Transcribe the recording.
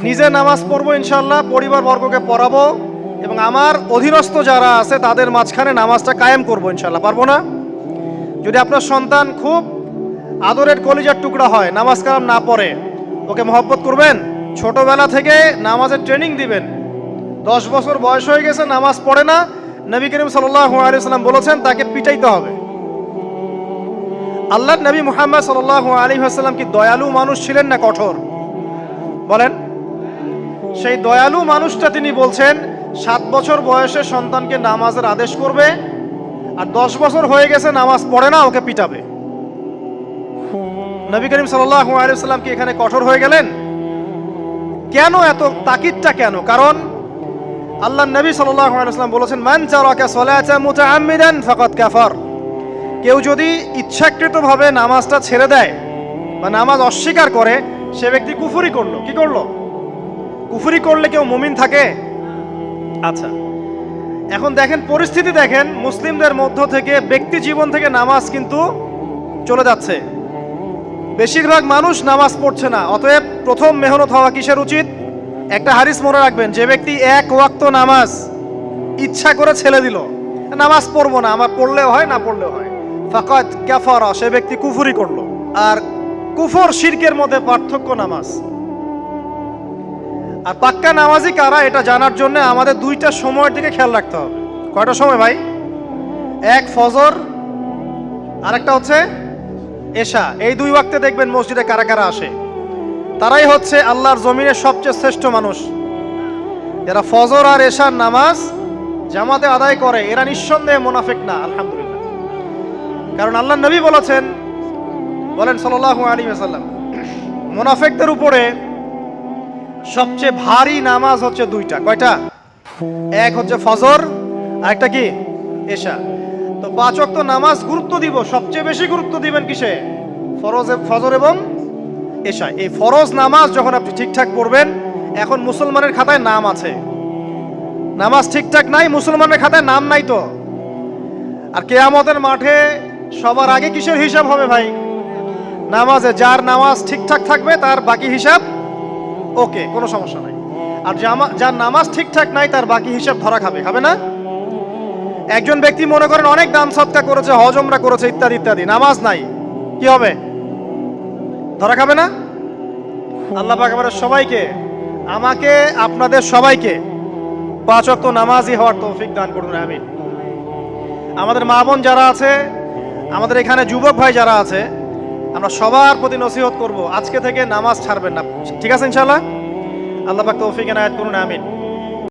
নিজে নামাজ পড়বো ইনশাল্লাহ, পরিবার বর্গকে পড়াবো এবং আমার অধীনস্থ যারা আছে তাদের মাঝখানে নামাজটা কায়েম করবো ইনশাল্লাহ। পারবো না? যদি আপনার সন্তান খুব আদরের কলিজার টুকরা হয়, নামাজ কালাম না পড়ে, ওকে মহব্বত করবেন, ছোটবেলা থেকে নামাজের ট্রেনিং দিবেন। 10 বছর বয়স হয়ে গেছে, নামাজ পড়ে না, নবী করিম সাল্লাল্লাহু আলাইহি ওয়াসাল্লাম বলেছেন তাকে পিটাইতে হবে। আল্লাহর নবী মুহাম্মদ সাল্লাল্লাহু আলাইহি ওয়াসাল্লাম কি দয়ালু মানুষ ছিলেন না কঠোর? বলেন। সেই দয়ালু মানুষটা তিনি বলছেন 7 বছর বয়সে সন্তানকে নামাজের আদেশ করবে, আর 10 বছর হয়ে গেছে নামাজ পড়ে না, ওকে পিটাবে। নবী করিম সাল্লাল্লাহু আলাইহি ওয়াসাল্লাম কি এখানে কঠোর হয়ে গেলেন? কেন এত তাকিদটা কেন? কারণ আল্লাহর নবী সাল্লাল্লাহু আলাইহি ওয়াসাল্লাম বলেছেন, মান তারাকা সালাতা মুতাআম্মিদান ফাকাদ কাফার। কেউ যদি ইচ্ছাকৃতভাবে নামাজটা ছেড়ে দেয় বা নামাজ অস্বীকার করে, সে ব্যক্তি কুফরি করলো। কি করলো? কুফরি করলে কেউ মুমিন থাকে? আচ্ছা, এখন দেখেন পরিস্থিতি, দেখেন মুসলিমদের মধ্য থেকে, ব্যক্তি জীবন থেকে নামাজ কিন্তু চলে যাচ্ছে। বেশিরভাগ মানুষ নামাজ পড়ছে না। অতএব প্রথম মেহনত হওয়া কিসের উচিত? একটা হাদিস মনে রাখবেন, যে ব্যক্তি এক ওয়াক্ত নামাজ ইচ্ছা করে ছেড়ে দিল, নামাজ পড়বো না, আমার পড়লেও হয় না পড়লেও হয়, ফাকাদ কাফারা, সে ব্যক্তি কুফরি করলো। আর কুফর শিরকের মধ্যে পার্থক্য নামাজ। আর পাক্কা নামাজি কারা এটা জানার জন্য আমাদের দুইটা সময়ের দিকে খেয়াল রাখতে হবে। কয়টা সময় ভাই? এক ফজর, আরেকটা হচ্ছে এশা। এই 2 ওয়াক্তে দেখবেন মসজিদে কারা কারা আসে, তারাই হচ্ছে আল্লাহর জমিনের সবচেয়ে শ্রেষ্ঠ মানুষ। যারা ফজর আর এশার নামাজ জামাতে আদায় করে, এরা নিঃসন্দেহে মুনাফিক না, আলহামদুলিল্লাহ। কারণ আল্লাহর নবী বলেছেন, বলেন সাল্লাল্লাহু আলাইহি ওয়াসাল্লাম, মুনাফিকদের উপরে সবচেয়ে ভারী নামাজ হচ্ছে 2টা। কয়টা? এক হচ্ছে ফজর, আর একটা কি? এশা। তো 5 ওয়াক্ত নামাজ গুরুত্ব দিব, সবচেয়ে বেশি গুরুত্ব দিবেন কিসে? ফজর এবং এশা। এই ফরজ নামাজ যখন আপনি ঠিকঠাক পড়বেন, এখন মুসলমানের খাতায় নাম আছে, নামাজ ঠিকঠাক নাই, মুসলমানের খাতায় নাম নাই তো। আর কিয়ামতের মাঠে সবার আগে কিসের হিসাব হবে ভাই? নামাজে। যার নামাজ ঠিকঠাক থাকবে তার বাকি হিসাব ওকে, কোনো সমস্যা নাই। আর যার নামাজ ঠিকঠাক নাই তার বাকি হিসাব ধরা খাবে, খাবে না? একজন ব্যক্তি মনে করেন অনেক দান সদকা করেছে, হজ উমরা করেছে, ইত্যাদি ইত্যাদি, নামাজ নাই, কি হবে? ধরা খাবে না? আল্লাহ পাক আমাদের সবাইকে, আমাকে, আপনাদের সবাইকে 5 ওয়াক্ত নামাজি হওয়ার তৌফিক দান করুন, আমিন। আমাদের মা বোন যারা আছে, আমাদের এখানে যুবক ভাই যারা আছে, আমরা সবার প্রতি নসিহত করব, আজকে থেকে নামাজ ছাড়বেন না, ঠিক আছে ইনশাআল্লাহ? আল্লাহ পাক তৌফিক এনায়েত করুন, আমিন।